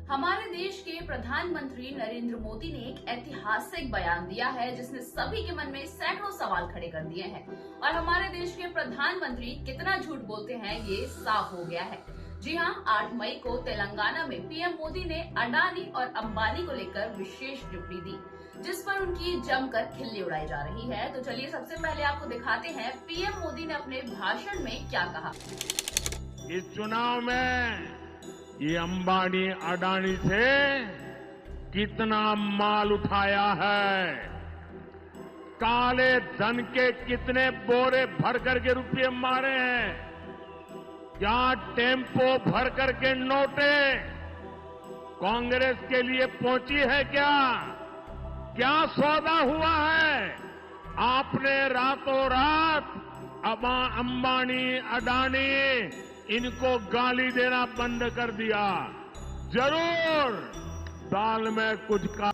हमारे देश के प्रधानमंत्री नरेंद्र मोदी ने एक ऐतिहासिक बयान दिया है जिसने सभी के मन में सैकड़ों सवाल खड़े कर दिए हैं और हमारे देश के प्रधानमंत्री कितना झूठ बोलते हैं ये साफ हो गया है। जी हाँ, 8 मई को तेलंगाना में पीएम मोदी ने अडानी और अंबानी को लेकर विशेष टिप्पणी दी जिस पर उनकी जमकर खिल्ली उड़ाई जा रही है। तो चलिए सबसे पहले आपको दिखाते हैं पीएम मोदी ने अपने भाषण में क्या कहा। इस चुनाव में ये अंबानी अडानी से कितना माल उठाया है, काले धन के कितने बोरे भर करके रुपये मारे हैं, क्या टेम्पो भर करके नोटे कांग्रेस के लिए पहुंची है, क्या सौदा हुआ है। आपने रातों रात अंबानी अडानी इनको गाली देना बंद कर दिया। जरूर दाल में कुछ का।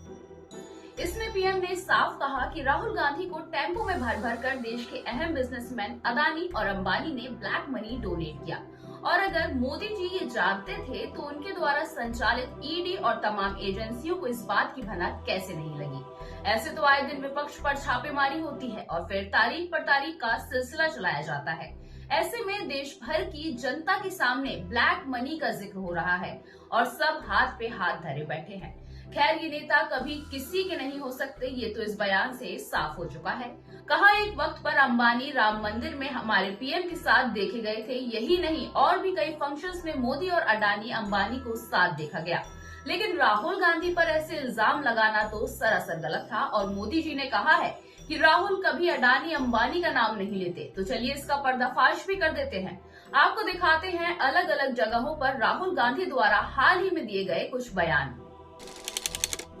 इसमें पीएम ने साफ कहा कि राहुल गांधी को टेम्पो में भर भर कर देश के अहम बिजनेसमैन अडानी और अंबानी ने ब्लैक मनी डोनेट किया और अगर मोदी जी ये जानते थे तो उनके द्वारा संचालित ईडी और तमाम एजेंसियों को इस बात की भनक कैसे नहीं लगी। ऐसे तो आए दिन विपक्ष पर छापेमारी होती है और फिर तारीख पर तारीख का सिलसिला चलाया जाता है। ऐसे में देश भर की जनता के सामने ब्लैक मनी का जिक्र हो रहा है और सब हाथ पे हाथ धरे बैठे हैं। खैर, ये नेता कभी किसी के नहीं हो सकते, ये तो इस बयान से साफ हो चुका है। कहा एक वक्त पर अंबानी राम मंदिर में हमारे पीएम के साथ देखे गए थे, यही नहीं और भी कई फंक्शंस में मोदी और अडानी अंबानी को साथ देखा गया। लेकिन राहुल गांधी पर ऐसे इल्जाम लगाना तो सरासर गलत था और मोदी जी ने कहा है कि राहुल कभी अडानी अंबानी का नाम नहीं लेते। तो चलिए इसका पर्दाफाश भी कर देते हैं। आपको दिखाते हैं अलग अलग जगहों पर राहुल गांधी द्वारा हाल ही में दिए गए कुछ बयान।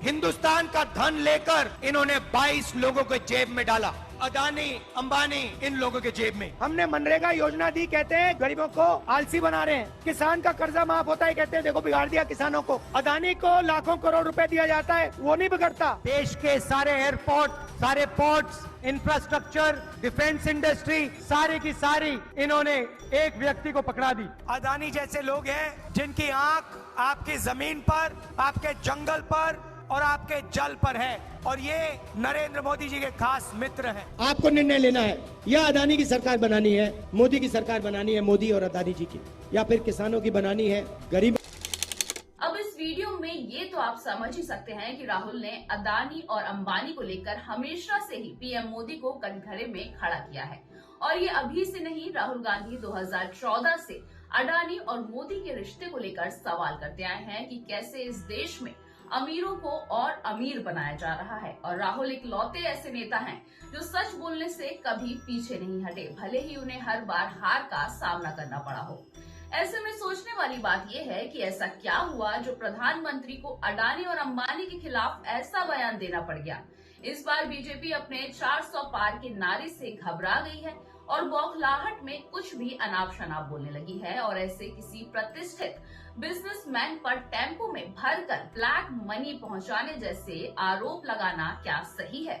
हिंदुस्तान का धन लेकर इन्होंने 22 लोगों के जेब में डाला, अडानी अंबानी इन लोगों के जेब में। हमने मनरेगा योजना दी, कहते हैं गरीबों को आलसी बना रहे हैं। किसान का कर्जा माफ होता है, कहते हैं देखो बिगाड़ दिया किसानों को। अडानी को लाखों करोड़ रुपए दिया जाता है, वो नहीं बिगड़ता। देश के सारे एयरपोर्ट, सारे पोर्ट्स, इंफ्रास्ट्रक्चर, डिफेंस इंडस्ट्री सारी की सारी इन्होंने एक व्यक्ति को पकड़ा दी। अडानी जैसे लोग हैं जिनकी आंख आपकी जमीन पर, आपके जंगल पर और आपके जल पर है और ये नरेंद्र मोदी जी के खास मित्र हैं। आपको निर्णय लेना है, या अडानी की सरकार बनानी है, मोदी की सरकार बनानी है, मोदी और अडानी जी की, या फिर किसानों की बनानी है, गरीब। अब इस वीडियो में ये तो आप समझ ही सकते हैं कि राहुल ने अडानी और अंबानी को लेकर हमेशा से ही पीएम मोदी को कटघरे में खड़ा किया है और ये अभी से नहीं, राहुल गांधी 2014 से अडानी और मोदी के रिश्ते को लेकर सवाल करते आए हैं कि कैसे इस देश में अमीरों को और अमीर बनाया जा रहा है और राहुल इकलौते ऐसे नेता हैं जो सच बोलने से कभी पीछे नहीं हटे, भले ही उन्हें हर बार हार का सामना करना पड़ा हो। ऐसे में सोचने वाली बात यह है कि ऐसा क्या हुआ जो प्रधानमंत्री को अडानी और अंबानी के खिलाफ ऐसा बयान देना पड़ गया। इस बार बीजेपी अपने 400 पार के नारे से घबरा गई है और बौखलाहट में कुछ भी अनाप शनाप बोलने लगी है और ऐसे किसी प्रतिष्ठित बिजनेसमैन पर टेम्पो में भरकर ब्लैक मनी पहुंचाने जैसे आरोप लगाना क्या सही है।